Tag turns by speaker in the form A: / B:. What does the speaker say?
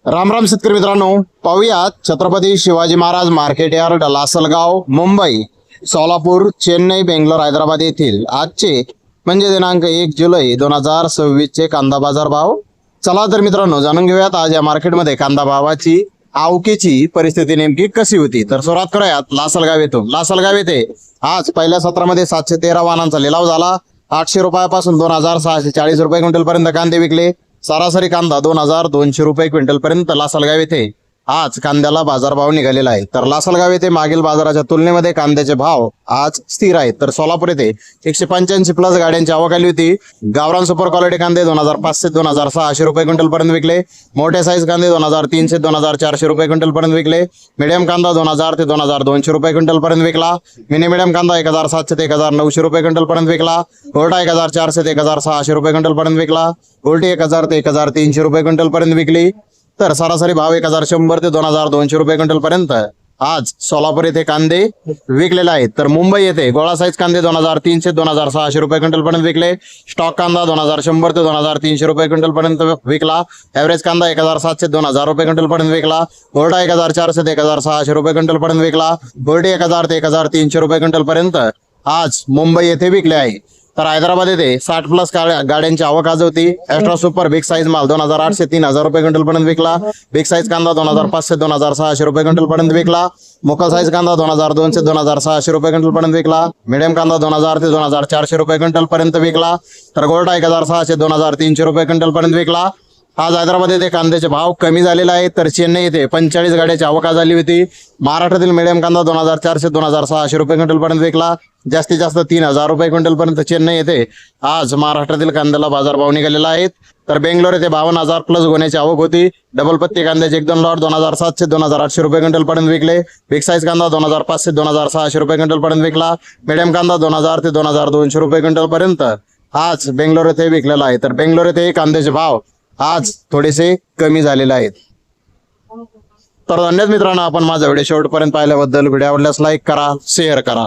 A: राम राम शेतकरी मित्रांनो, पाहूयात छत्रपती शिवाजी महाराज मार्केट यार्ड, लासलगाव, मुंबई, सोलापूर, चेन्नई, बेंगलोर, हैदराबाद येथील आजचे म्हणजे दिनांक 1 जुलै 2026 चे कांदा बाजार भाव. चला तर मित्रांनो, जाणून घेऊयात आज या मार्केटमध्ये कांदा भावाची आवकेची परिस्थिती नेमकी कशी होती. तर सुरुवात करूयात लासलगाव येथून. लासलगाव येथे आज पहिल्या सत्रामध्ये 713 वाहनांचा लिलाव झाला. 800 रुपयापासून 2640 रुपये क्विंटल पर्यंत कांदे विकले. सरासरी कांदा 2200 रुपये क्विंटल पर्यंत लासलगाव येथे आज कांद्याला बाजारभाव निघालेला आहे. तर लासलगाव येथे मागील बाजाराच्या तुलनेमध्ये कांद्याचे भाव आज स्थिर आहेत. तर सोलापूर येथे 185 प्लस गाड्यांची आवक आली होती. गावरान सुपर क्वालिटी कांदे 2500 ते 2600 रुपये क्विंटल पर्यंत विकले. मोठे साईज कांदे 2300 ते 2400 रुपये क्विंटल पर्यंत विकले. मिडियम कांदा 2000 ते 2200 रुपये क्विंटल पर्यंत विकला. मिनी मिडियम कांदा 1700 ते 1900 रुपये क्विंटल पर्यंत विकला. गोल्डा 1400 ते 1600 रुपये क्विंटल पर्यंत विकला. गोल्टी 1000 ते 1300 रुपये क्विंटल पर्यंत विकली. तर सरासरी भाव 1100 ते 2200 रुपये क्विंटल पर्यंत आज सोलापूर येथे कांदे विकलेले आहेत. तर मुंबई येथे गोळा साईज कांदे 2300 ते 2600 रुपये क्विंटल पर्यंत विकले. स्टॉक कांदा 2100 ते 2300 रुपये क्विंटल पर्यंत विकला. एव्हरेज कांदा 1700 ते 2000 रुपये क्विंटल पर्यंत विकला. गोल्डा 1400 ते 1600 रुपये क्विंटल पर्यंत विकला. गोल्डी 1000 ते 1300 रुपये क्विंटल पर्यंत आज मुंबई येथे विकले आहे. तर हैदराबाद येथे 60 प्लस गाड्यांची आवक आज होती. एक्स्ट्रा सुपर बिग साईज माल 2800 ते 3000 रुपये क्विंटल पर्यंत विकला. बिग साईज कांदा 2500 ते 2600 रुपये क्विंटल पर्यंत विकला. मोकल साईज कांदा 2200 ते 2600 रुपये क्विंटल पर्यंत विकला. मिडियम कांदा 2000 ते 2400 रुपये क्विंटल पर्यंत विकला. तर गोल्डा 1600 ते 2300 रुपये क्विंटल पर्यंत विकला. आज हैदराबाद येथे कांद्याचे भाव कमी झालेले आहेत. तर चेन्नई येथे 45 गाड्याची आवक झाली होती. महाराष्ट्रातील मिडियम कांदा 2400 ते 2600 रुपये क्विंटल पर्यंत विकला. जास्तीत जास्त 3000 रुपये क्विंटल पर्यंत चेन्नई येथे आज महाराष्ट्रातील कांद्याला बाजारभाव निघालेला आहेत. तर बेंगलोर येथे 52000 प्लस गोण्याची आवक होती. डबल पत्ती कांद्याचे 1-2 लॉट 2700 ते 2800 रुपये क्विंटल पर्यंत विकले. बिग साईज कांदा 2500 ते 2600 रुपये क्विंटल पर्यंत विकला. मिडियम कांदा 2000 ते 2200 रुपये क्विंटल पर्यंत आज बेंगलोर येथे विकलेला आहे. तर बेंगलोर येथे कांद्याचे भाव आज थोडेसे कमी झालेले आहेत. तर धन्यवाद मित्रांनो, आपण माझा व्हिडिओ शेवटपर्यंत पाहिल्याबद्दल. व्हिडिओ आवडल्यास लाईक करा, शेअर करा.